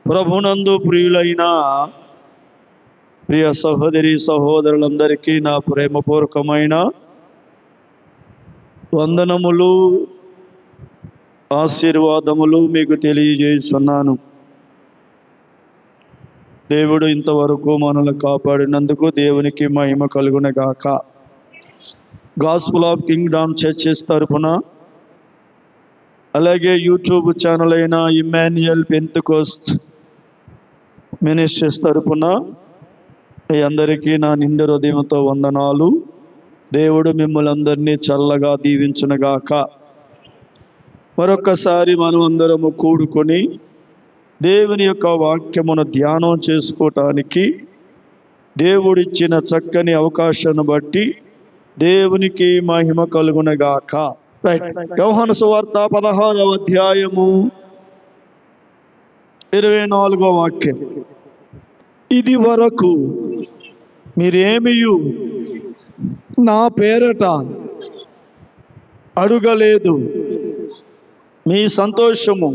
ప్రభునందు ప్రియులైన ప్రియ సహోదరి సహోదరులందరికీ నా ప్రేమపూర్వకమైన వందనములు, ఆశీర్వాదములు మీకు తెలియజేస్తున్నాను. దేవుడు ఇంతవరకు మనల్ని కాపాడినందుకు దేవునికి మహిమ కలుగునగాక. గాస్పుల్ ఆఫ్ కింగ్డమ్ చర్చెస్ తరపున, అలాగే యూట్యూబ్ ఛానల్ అయిన ఇమ్మాన్యుయల్ పెంతెకోస్త్ మినిస్ట్రీస్ తరపున మీ అందరికీ నా నిండు హృదయంతో వందనాలు. దేవుడు మిమ్మల్ని అందరినీ చల్లగా దీవించునుగాక. మరొకసారి మనం అందరము కూడుకొని దేవుని యొక్క వాక్యమును ధ్యానం చేసుకోవటానికి దేవుడిచ్చిన చక్కని అవకాశాన్ని బట్టి దేవునికి మహిమ కలుగునగాక. యోహాను సువార్త 16వ అధ్యాయము 24వ వాక్యం. ఇది వరకు మీరేమియు నా పేరట అడుగలేదు, మీ సంతోషము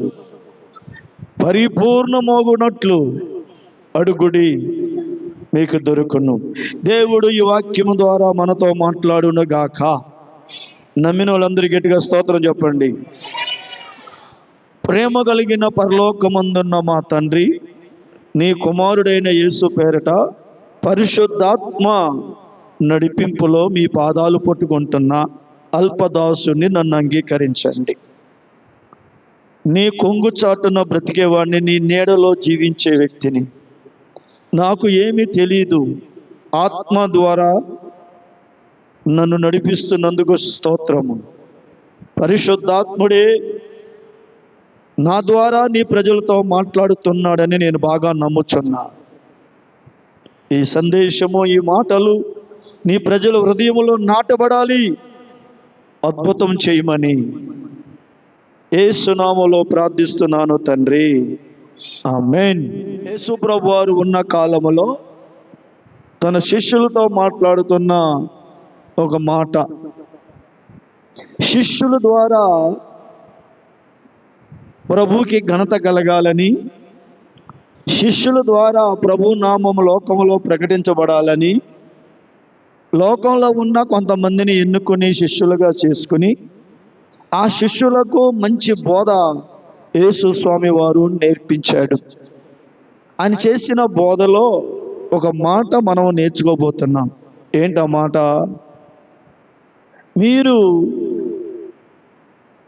పరిపూర్ణమగునట్లు అడుగుడి, మీకు దొరుకును. దేవుడు ఈ వాక్యము ద్వారా మనతో మాట్లాడునుగాక. నమ్మిన వాళ్ళందరూ గట్టిగా స్తోత్రం చెప్పండి. ప్రేమ కలిగిన పరలోకమందున్న మా తండ్రి, నీ కుమారుడైన యేసు పేరట పరిశుద్ధాత్మ నడిపింపులో మీ పాదాలు పట్టుకుంటున్న అల్పదాసుని నన్ను అంగీకరించండి. నీ కొంగు చాటున బ్రతికేవాడిని, నీ నీడలో జీవించే వ్యక్తిని. నాకు ఏమీ తెలియదు, ఆత్మ ద్వారా నన్ను నడిపిస్తున్నందుకు స్తోత్రము. పరిశుద్ధాత్ముడే నా ద్వారా నీ ప్రజలతో మాట్లాడుతున్నాడని నేను బాగా నమ్ముచున్నా. ఈ సందేశము, ఈ మాటలు నీ ప్రజల హృదయములో నాటబడాలి. అద్భుతం చేయమని యేసు నామములో ప్రార్థిస్తున్నాను తండ్రి, ఆమేన్. యేసు ప్రభువు వారు ఉన్న కాలములో తన శిష్యులతో మాట్లాడుతున్న ఒక మాట, శిష్యుల ద్వారా ప్రభువుకి ఘనత కలగాలని, శిష్యుల ద్వారా ప్రభు నామము లోకములో ప్రకటించబడాలని లోకంలో ఉన్న కొంతమందిని ఎన్నుకొని శిష్యులుగా చేసుకుని ఆ శిష్యులకు మంచి బోధ యేసు స్వామి వారు నేర్పించాడు. ఆయన చేసిన బోధలో ఒక మాట మనం నేర్చుకోబోతున్నాం. ఏంటా మాట? మీరు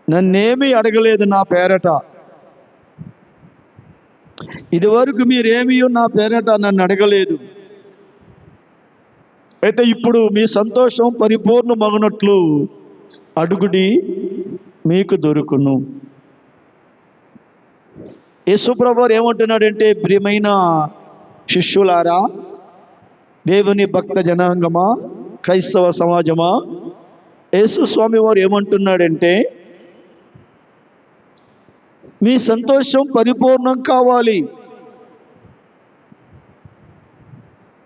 నన్నేమీ అడగలేదు నా పేరట, ఇదివరకు మీరేమీ నా పేరట నన్ను అడగలేదు, అయితే ఇప్పుడు మీ సంతోషం పరిపూర్ణమగునట్లు అడుగుడి, మీకు దొరుకును. యేసుప్రభు ఏమంటున్నాడంటే, ప్రియమైన శిష్యులారా, దేవుని భక్త జనాంగమా, క్రైస్తవ సమాజమా, యేసు స్వామి వారు ఏమంటున్నాడంటే, మీ సంతోషం పరిపూర్ణం కావాలి.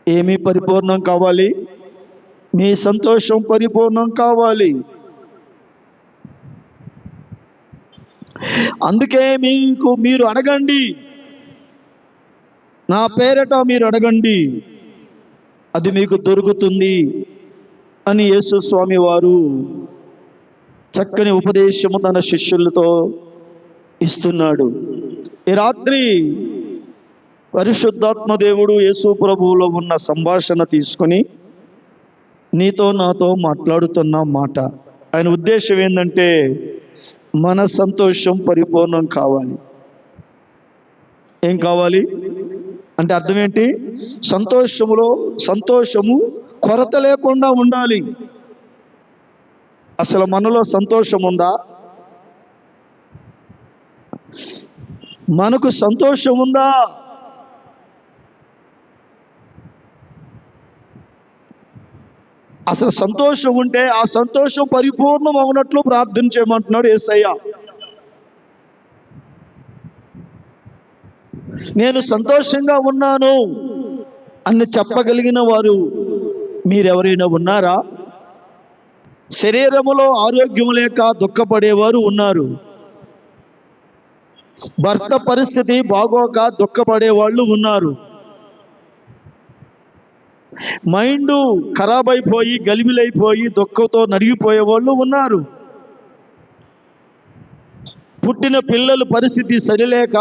ఏమి పరిపూర్ణం కావాలి? మీ సంతోషం పరిపూర్ణం కావాలి. అందుకే మీరు అడగండి, నా పేరట మీరు అడగండి, అది మీకు దొరుకుతుంది అని యేసు స్వామి వారు చక్కని ఉపదేశము తన శిష్యులతో ఇస్తున్నాడు. ఈ రాత్రి పరిశుద్ధాత్మ దేవుడు యేసు ప్రభువులో ఉన్న సంభాషణ తీసుకొని నీతో నాతో మాట్లాడుతున్న మాట. ఆయన ఉద్దేశం ఏంటంటే, మన సంతోషం పరిపూర్ణం కావాలి. ఏం కావాలి అంటే అర్థం ఏంటి? సంతోషము కొరత లేకుండా ఉండాలి. అసలు మనలో సంతోషం ఉందా? మనకు సంతోషం ఉందా? అసలు సంతోషం ఉంటే ఆ సంతోషం పరిపూర్ణం అవునట్లు ప్రార్థన చేయమంటున్నాడు యేసయ్య. నేను సంతోషంగా ఉన్నాను అని చెప్పగలిగిన వారు మీరెవరైనా ఉన్నారా? శరీరములో ఆరోగ్యం లేక దుఃఖపడేవారు ఉన్నారు. భర్త పరిస్థితి బాగోక దుఃఖపడే వాళ్ళు ఉన్నారు. మైండ్ ఖరాబ్ అయిపోయి గలిబిలైపోయి దుఃఖంతో నలిగిపోయే వాళ్ళు ఉన్నారు. పుట్టిన పిల్లల పరిస్థితి సరిలేక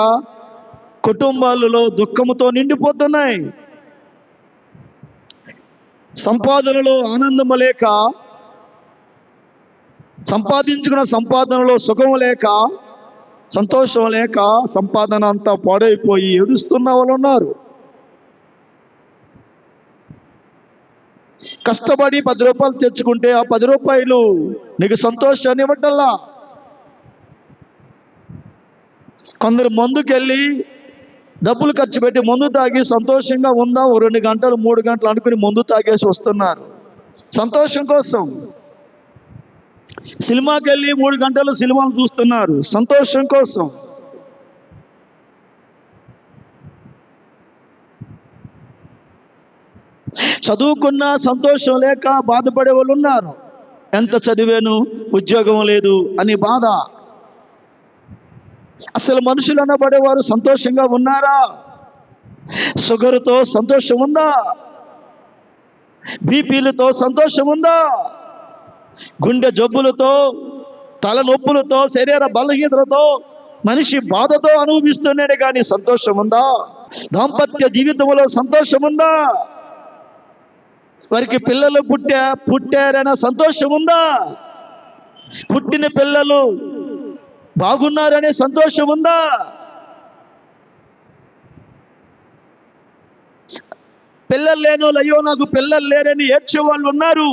కుటుంబాలలో దుఃఖముతో నిండిపోతున్నాయి. సంపాదనలో ఆనందము లేక, సంపాదించుకున్న సంపాదనలో సుఖము లేక, సంతోషం లేక సంపాదన అంతా పాడైపోయి ఏడుస్తున్న వాళ్ళు ఉన్నారు. కష్టపడి 10 రూపాయలు తెచ్చుకుంటే ఆ 10 రూపాయలు నీకు సంతోషాన్ని ఇవ్వటల్లా. కొందరు మందుకెళ్ళి డబ్బులు ఖర్చు పెట్టి మందు తాగి సంతోషంగా ఉందా 2 గంటలు 3 గంటలు అనుకుని మందు తాగేసి వస్తున్నారు సంతోషం కోసం. సినిమాకి వెళ్ళి 3 గంటలు సినిమాలు చూస్తున్నారు సంతోషం కోసం. చదువుకున్న సంతోషం లేక బాధపడే వాళ్ళు ఉన్నారు. ఎంత చదివాను, ఉద్యోగం లేదు అని బాధ. అసలు మనుషులు అనబడేవారు సంతోషంగా ఉన్నారా? షుగర్తో సంతోషం ఉందా? బీపీలతో సంతోషం ఉందా? గుండె జబ్బులతో, తలనొప్పులతో, శరీర బలహీనతలతో మనిషి బాధతో అనుభవిస్తున్నాడే కానీ సంతోషం ఉందా? దాంపత్య జీవితంలో సంతోషం ఉందా? వారికి పిల్లలు పుట్టారన్న సంతోషం ఉందా? పుట్టిన పిల్లలు బాగున్నారనే సంతోషం ఉందా? పిల్లలు లేని వాళ్ళు అయ్యో నాకు పిల్లలు లేరని ఏడ్చే వాళ్ళు ఉన్నారు.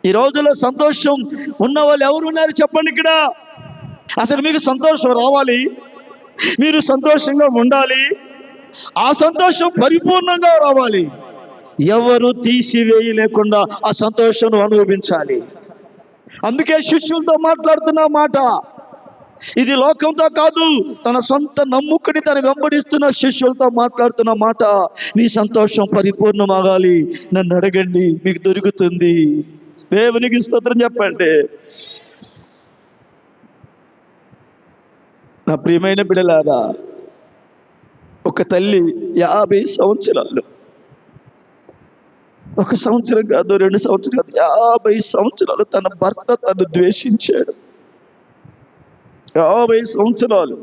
ఈ రోజులో సంతోషం ఉన్న వాళ్ళు ఎవరు ఉన్నారు చెప్పండి ఇక్కడ. అసలు మీకు సంతోషం రావాలి, మీరు సంతోషంగా ఉండాలి, ఆ సంతోషం పరిపూర్ణంగా రావాలి. ఎవరు తీసివేయలేకుండా ఆ సంతోషం అనుభవించాలి. అందుకే శిష్యులతో మాట్లాడుతున్న మాట ఇది లోకంతో కాదు, తన సొంత నమ్ముకుని తన వెంబడిస్తున్న శిష్యులతో మాట్లాడుతున్న మాట. మీ సంతోషం పరిపూర్ణమాగాలి, నన్ను అడగండి మీకు దొరుకుతుంది. దేవునికి స్తోత్రం చెప్పండి. నా ప్రియమైన బిడ్డలారా, ఒక తల్లి 50 సంవత్సరాలు, 1 సంవత్సరం కాదు 2 సంవత్సరం కాదు 50 సంవత్సరాలు తన భర్త తను ద్వేషించాడు. 50 సంవత్సరాలు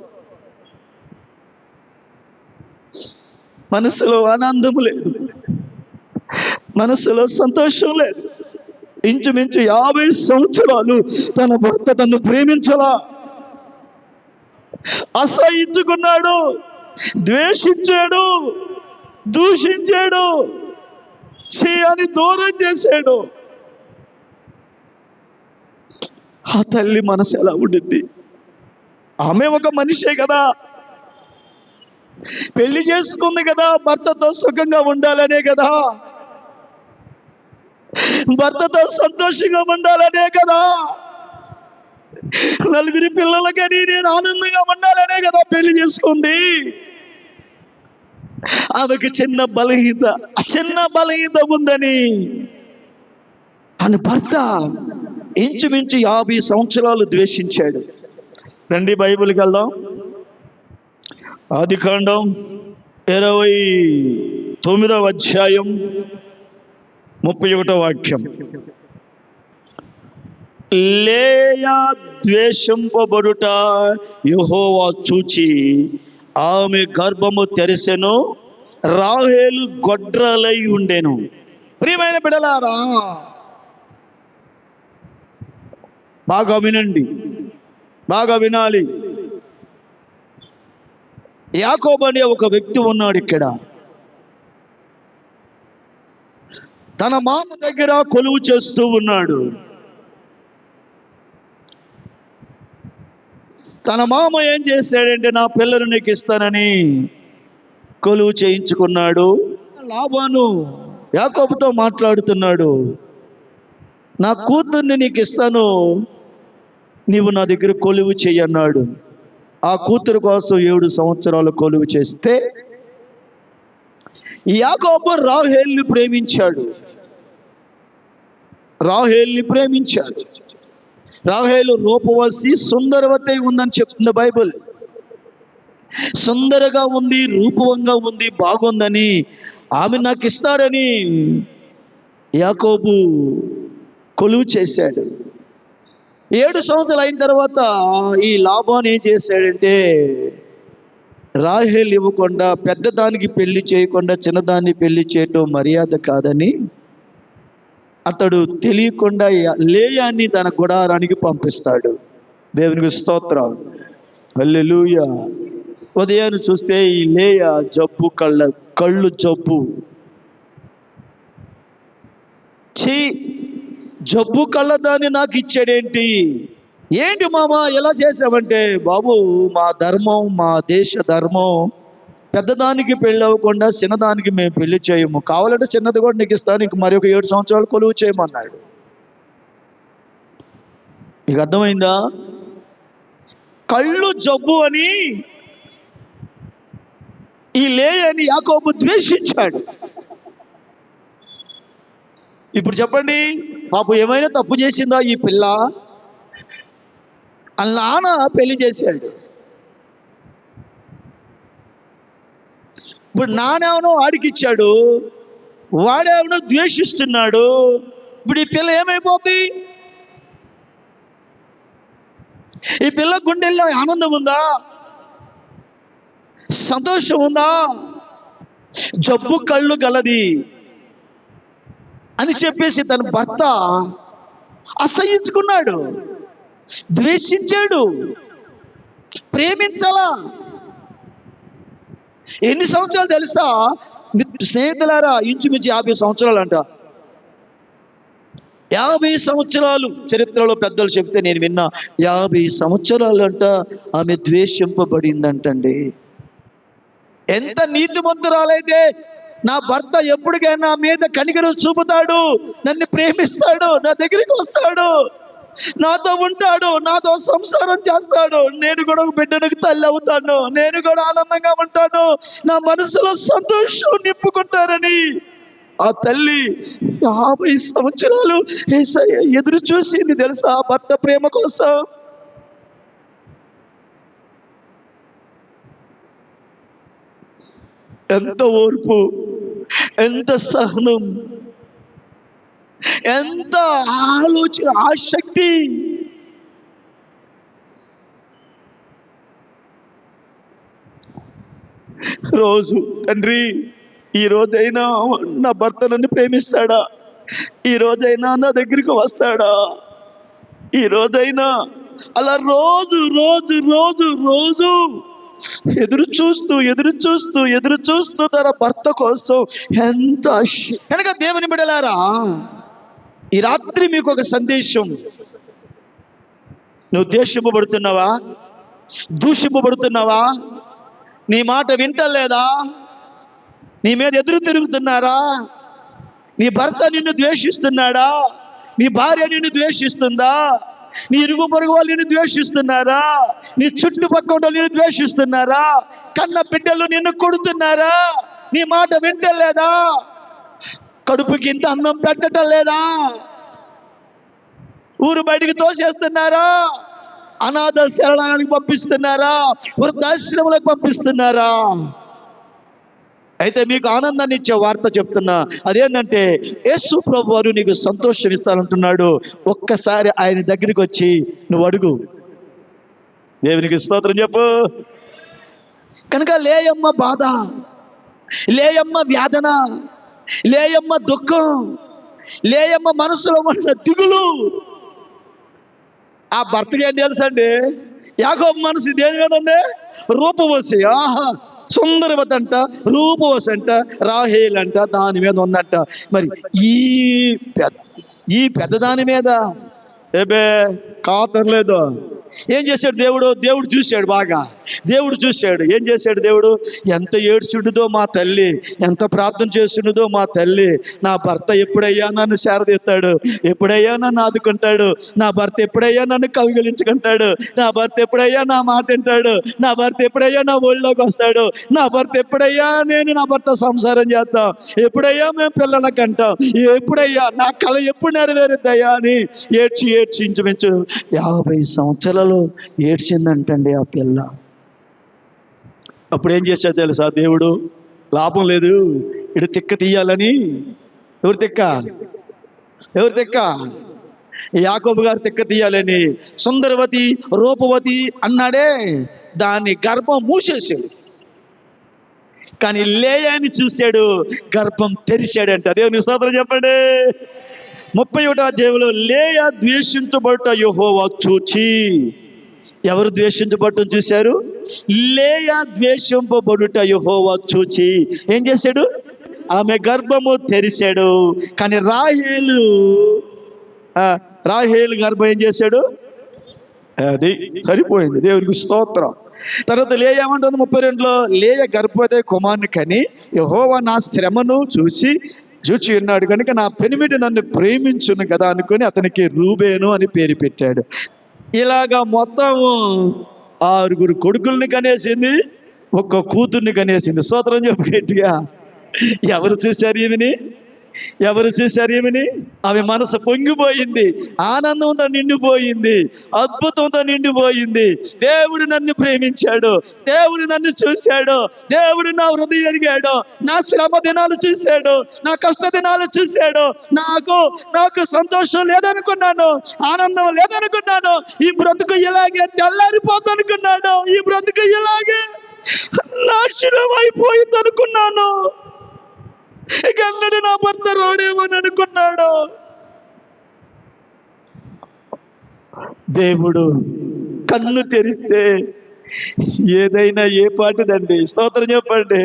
మనసులో ఆనందం లేదు, మనసులో సంతోషం లేదు. ఇంచుమించు 50 సంవత్సరాలు తన భర్త తను ప్రేమించలా, అసహించుకున్నాడు, ద్వేషించాడు, దూషించాడు, అని దూరం చేశాడు. ఆ తల్లి మనసు ఎలా ఉండింది? ఆమె ఒక మనిషే కదా, పెళ్లి చేసుకుంది కదా, భర్తతో సుఖంగా ఉండాలనే కదా, భర్తతో సంతోషంగా ఉండాలనే కదా, నలుగురి పిల్లలకని నేను ఆనందంగా ఉండాలనే కదా పెళ్లి చేసుకుంది. ఆమెకు చిన్న బలహీనత ఉందని అని భర్త ఇంచుమించు 50 సంవత్సరాలు ద్వేషించాడు. రండి బైబిల్కి వెళ్దాం. ఆదికాండం 29వ అధ్యాయం 31వ వాక్యం. లేయా ద్వేషింపబడుట యెహోవా చూచి ఆమె గర్భము తెరిసెను, రాహేలు గొడ్రాలై ఉండెను. ప్రియమైన బిడ్డలారా, బాగా వినండి, బాగా వినాలి. యాకోబు అనే ఒక వ్యక్తి ఉన్నాడు ఇక్కడ. తన మామ దగ్గర కొలువు చేస్తూ ఉన్నాడు. తన మామ ఏం చేశాడంటే నా పిల్లలు నీకు ఇస్తానని కొలువు చేయించుకున్నాడు. లాబాను యాకోబుతో మాట్లాడుతున్నాడు, నా కూతుర్ని నీకు ఇస్తాను, నీవు నా దగ్గర కొలువు చెయ్యన్నాడు. ఆ కూతురు కోసం 7 సంవత్సరాలు కొలువు చేస్తే యాకోబు రాహేలుని ప్రేమించాడు. రాహేలు రూపవతి సుందరవతి ఉందని చెప్తుంది బైబిల్. సుందరగా ఉంది, రూపంగా ఉంది, బాగుందని ఆమె నాకు ఇస్తాడని యాకోబు కొలువు చేశాడు. 7 సంవత్సరాలు అయిన తర్వాత ఈ లాబాను ఏం చేశాడంటే, రాహేల్ ఇవ్వకుండా, పెద్దదానికి పెళ్లి చేయకుండా చిన్నదాన్ని పెళ్లి చేయటం మర్యాద కాదని అతడు తెలియకుండా లేయాన్ని తన గుడారానికి పంపిస్తాడు. దేవునికి స్తోత్రం, హల్లెలూయా. ఉదయాన్ని చూస్తే ఈ లేయా జబ్బు, కళ్ళు జబ్బు. జబ్బు కళ్ళదాన్ని నాకు ఇచ్చాడేంటి? ఏంటి మామ ఎలా చేసావంటే, బాబు మా ధర్మం, మా దేశ ధర్మం, పెద్దదానికి పెళ్ళి అవ్వకుండా చిన్నదానికి మేము పెళ్లి చేయము, కావాలంటే చిన్నది కూడా నీకు ఇస్తాను, ఇంక మరి ఒక 7 సంవత్సరాలు కొలువు చేయమన్నాడు. నీకు అర్థమైందా? కళ్ళు జబ్బు అని ఈ లేయని యాకోబు ద్వేషించాడు. ఇప్పుడు చెప్పండి, పాపం ఏమైనా తప్పు చేసిందా ఈ పిల్ల? వాళ్ళ నాన్న పెళ్లి చేశాడు. ఇప్పుడు నానేమనో వాడికిచ్చాడు, వాడేమనో ద్వేషిస్తున్నాడు. ఇప్పుడు ఈ పిల్ల ఏమైపోద్ది? ఈ పిల్ల గుండెల్లో ఆనందం ఉందా? సంతోషం ఉందా? జబ్బు కళ్ళు గలది అని చెప్పేసి తన భర్త అసహించుకున్నాడు, ద్వేషించాడు, ప్రేమించాలా. ఎన్ని సంవత్సరాలు తెలుసా స్నేహితులారా? ఇంచుమించు 50 సంవత్సరాలు అంట. 50 సంవత్సరాలు చరిత్రలో పెద్దలు చెప్తే నేను విన్నా. 50 సంవత్సరాలు అంట ఆమె ద్వేషింపబడిందంటండి. ఎంత నీతిమంతురాలైతే, నా భర్త ఎప్పటికైనా నా మీద కనికరం చూపుతాడు, నన్ను ప్రేమిస్తాడు, నా దగ్గరికి వస్తాడు, నాతో ఉంటాడు, నాతో సంసారం చేస్తాడు, నేను కూడా ఒక బిడ్డనికి తల్లి అవుతాను, నేను కూడా ఆనందంగా ఉంటాను, నా మనసులో సంతోషం నింపుకుంటారని ఆ తల్లి 50 సంవత్సరాలు ఎదురు చూసింది తెలుసా భర్త ప్రేమ కోసం. ఎంత ఓర్పు, ఎంత సహనం, ఎంత ఆలోచన, ఆసక్తి. రోజు తండ్రి, ఈ రోజైనా నా భర్త నన్ను ప్రేమిస్తాడా? ఈ రోజైనా నా దగ్గరికి వస్తాడా? ఈ రోజైనా అలా రోజు రోజు రోజు రోజు ఎదురు చూస్తూ తన భర్త కోసం ఎంత కనుక దేవుని బిడ్డలారా, ఈ రాత్రి మీకు ఒక సందేశం. నువ్వు ద్వేషింపబడుతున్నావా? దూషింపబడుతున్నావా? నీ మాట వింటలేదా? నీ మీద ఎదురు తిరుగుతున్నారా? నీ భర్త నిన్ను ద్వేషిస్తున్నాడా? నీ భార్య నిన్ను ద్వేషిస్తుందా? నీ ఇరుగు పొరుగు వాళ్ళు నిన్ను ద్వేషిస్తున్నారా? నీ చుట్టుపక్కల నిన్ను ద్వేషిస్తున్నారా? కన్న బిడ్డలు నిన్ను కొడుతున్నారా? నీ మాట వింటలేదా? కడుపుకి ఇంత అన్నం పెట్టడం లేదా? ఊరు బయటికి తోసేస్తున్నారా? అనాథ శరణాలకు పంపిస్తున్నారా? వృద్ధాశ్రమాలకు పంపిస్తున్నారా? అయితే మీకు ఆనందాన్ని ఇచ్చే వార్త చెప్తున్నా. అదేంటంటే, యేసు ప్రభు వారు నీకు సంతోషం ఇస్తానంటున్నాడు. ఒక్కసారి ఆయన దగ్గరికి వచ్చి నువ్వు అడుగు. దేవునికి స్తోత్రం చెప్పు. కనుక లేయమ్మ బాధ, లేయమ్మ వేదన, లేయమ్మ దుఃఖం, లేయమ్మ మనసులో ఉన్న దిగులు ఆ భర్తకి ఏం తెలుసండి? యాకోబు మనసు దేని మీద ఉంది? రూపవసి. ఆహా, సుందరవతి అంట, రూపవసి అంట, రాహేల్ అంట, దాని మీద ఉందంట. మరి ఈ పెద్ద దాని మీద ఏబే కాతర్లేదు. ఏం చేశాడు దేవుడు? దేవుడు చూశాడు, బాగా దేవుడు చూశాడు. ఏం చేశాడు దేవుడు? ఎంత ఏడ్చుండుదో మా తల్లి, ఎంత ప్రార్థన చేస్తుండదో మా తల్లి. నా భర్త ఎప్పుడయ్యా నన్ను శారదీస్తాడు, ఎప్పుడయ్యా నన్ను ఆదుకుంటాడు, నా భర్త ఎప్పుడయ్యా నన్ను కవిగలించుకుంటాడు, నా భర్త ఎప్పుడయ్యా నా మాట వింటాడు, నా భర్త ఎప్పుడయ్యా నా ఒళ్ళోకి వస్తాడు, నా భర్త ఎప్పుడయ్యా నేను నా భర్త సంసారం చేస్తాం, ఎప్పుడయ్యా మేము పిల్లలకి అంటాం, ఎప్పుడయ్యా నా కళ ఎప్పుడు నెరవేరుద్దయ్యా అని ఏడ్చి ఇంచుమించు 50 సంవత్సరాలు ఏడ్చిందంటండి ఆ పిల్ల. అప్పుడు ఏం చేశాడు తెలుసా దేవుడు? లాభం లేదు, ఇడు తిక్క తీయాలని. ఎవరు తిక్క? ఎవరు తిక్క? యాకోబు గారు తిక్క తీయాలని సుందరవతి రూపవతి అన్నాడే, దాన్ని గర్భం మూసేశాడు. కానీ లేయాని చూశాడు, గర్భం తెరిచాడంట. దేవుని స్తోత్రం చెప్పండి. 31వ అధ్యాయంలో లేయా ద్వేషించబడుట యెహోవా చూచి. ఎవరు ద్వేషించబడటం చూశారు? లేయా ద్వేషింపబడుట యెహోవా చూచి ఏం చేశాడు? ఆమె గర్భము తెరిచాడు. కానీ రాహేలు గర్భం ఏం చేశాడు? అది సరిపోయింది. దేవునికి స్తోత్రం. తర్వాత లేయా ఏమంటుంది 32లో, లేయ గర్భవతి కుమారుని కని యెహోవా నా శ్రమను చూచి ఉన్నాడు కనుక నా పెనిమిటి నన్ను ప్రేమించును కదా అనుకుని అతనికి రూబేను అని పేరు పెట్టాడు. ఇలాగా మొత్తం 6 కొడుకుల్ని కనేసింది, 1 కూతుర్ని కనేసింది. స్తోత్రం చెప్పు గట్టిగా. ఎవరు చూశారు ఈమెని? ఎవరు చూశారు ఈమెని? ఆమె మనసు పొంగిపోయింది, ఆనందంతో నిండిపోయింది, అద్భుతంతో నిండిపోయింది. దేవుడు నన్ను ప్రేమించాడు, దేవుడు నన్ను చూశాడు, దేవుడు నా హృదయం ఎరిగాడు, నా శ్రమ దినాలు చూశాడు, నా కష్ట దినాలు చూశాడు. నాకు సంతోషం లేదనుకున్నాను, ఆనందం లేదనుకున్నాను, ఈ బ్రతుకు ఇలాగే తెల్లారిపోద్దు అనుకున్నాను, ఈ బ్రతుకు ఇలాగే నాశనం అయిపోయింది అనుకున్నాను, ఇకన్నడు నా భర్త రాడేమని అనుకున్నాడు. దేవుడు కన్ను తెరిస్తే ఏదైనా ఏ పాటిదండి. స్తోత్రం చెప్పండి.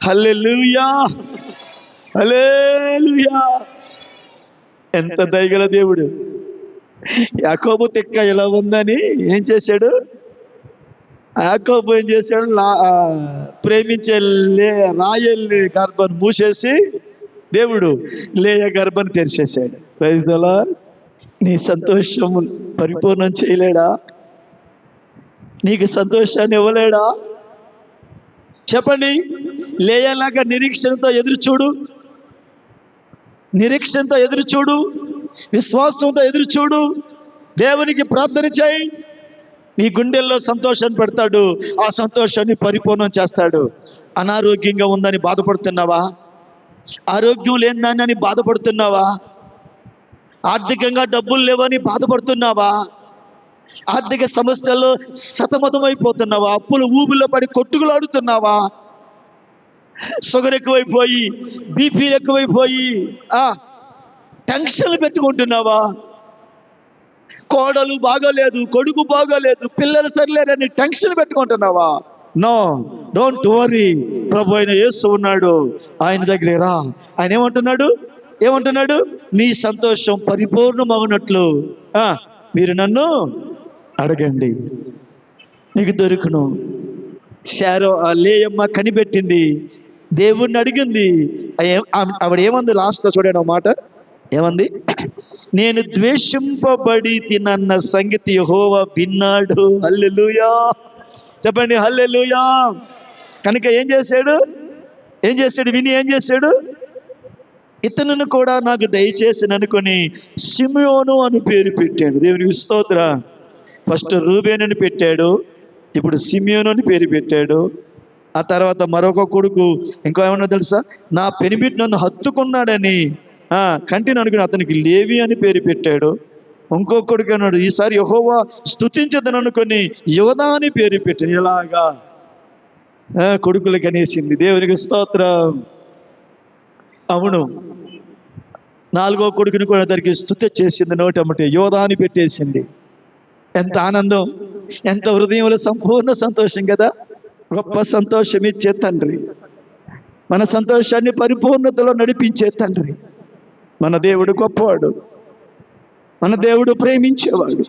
హల్లెలూయా, హల్లెలూయా. ఎంత దయగల దేవుడు. యాకోబు తిక్క ఎలా ఉందని ఏం చేశాడు? యాకోబు ఏం చేశాడు? ప్రేమించే రాయల్ని గర్భాన్ని మూసేసి దేవుడు లేయ గర్భాన్ని తెరిచేశాడు. Praise the lord. నీ సంతోషం పరిపూర్ణం చేయలేడా? నీకు సంతోషాన్ని ఇవ్వలేడా? చెప్పండి. లేయలాగా నిరీక్షణతో ఎదురు చూడు, నిరీక్షణతో ఎదురు చూడు, విశ్వాసంతో ఎదురు చూడు, దేవునికి ప్రార్థన చేయి. నీ గుండెల్లో సంతోషాన్ని పెడతాడు, ఆ సంతోషాన్ని పరిపూర్ణం చేస్తాడు. అనారోగ్యంగా ఉందని బాధపడుతున్నావా? ఆరోగ్యం లేదని బాధపడుతున్నావా? ఆర్థికంగా డబ్బులు లేవని బాధపడుతున్నావా? ఆర్థిక సమస్యల్లో సతమతమైపోతున్నావా? అప్పులు ఊబిలో పడి కొట్టుకులాడుతున్నావా? షుగర్ ఎక్కువైపోయి, బీపీలు ఎక్కువైపోయి టెన్షన్లు పెట్టుకుంటున్నావా? కోడలు బాగోలేదు, కొడుకు బాగోలేదు, పిల్లలు సరిలేరని టెన్షన్ పెట్టుకుంటున్నావా? No, don't worry. ప్రభు అయిన యేసు ఉన్నాడు, ఆయన దగ్గరే రా. ఆయన ఏమంటున్నాడు? నీ సంతోషం పరిపూర్ణమగునట్లు మీరు నన్ను అడగండి, నీకు దొరుకును. లేయమ్మ కనిపెట్టింది, దేవుణ్ణి అడిగింది. ఆవిడ ఏమంది? లాస్ట్లో చూడండి ఒక మాట ఏమంది? నేను ద్వేషింపబడి తినన్న సంగతి యెహోవా విన్నాడు. హల్లెలూయా, చెప్పండి హల్లెలూయా. కనుక ఏం చేశాడు? విని ఏం చేశాడు? ఇతనును కూడా నాకు దయచేసి అనుకొని షిమ్యోను అని పేరు పెట్టాడు. దేవునికి స్తోత్రం. ఫస్ట్ రూబేను అని పెట్టాడు, ఇప్పుడు షిమ్యోను అని పేరు పెట్టాడు. ఆ తర్వాత మరొక కొడుకు ఇంకో ఏమన్నా తెలుసా? నా పెనిమిటి నన్ను హత్తుకున్నాడని కంటిని అనుకుని అతనికి లేవి అని పేరు పెట్టాడు. ఇంకో కొడుకు అన్నాడు, ఈసారి యెహోవా స్తుతించదని అనుకొని యోధా అని పేరు పెట్టాడు. ఇలాగా కొడుకులకు అనేసింది. దేవునికి స్తోత్రం. అవును, 4వ కొడుకుని కూడా దానికి స్తుతి చేసింది, నోటమ్మటే యోధా అని పెట్టేసింది. ఎంత ఆనందం, ఎంత హృదయంలో సంపూర్ణ సంతోషం కదా. గొప్ప సంతోషం ఇచ్చే తండ్రి, మన సంతోషాన్ని పరిపూర్ణతలో నడిపించే తండ్రి. మన దేవుడు గొప్పవాడు, మన దేవుడు ప్రేమించేవాడు.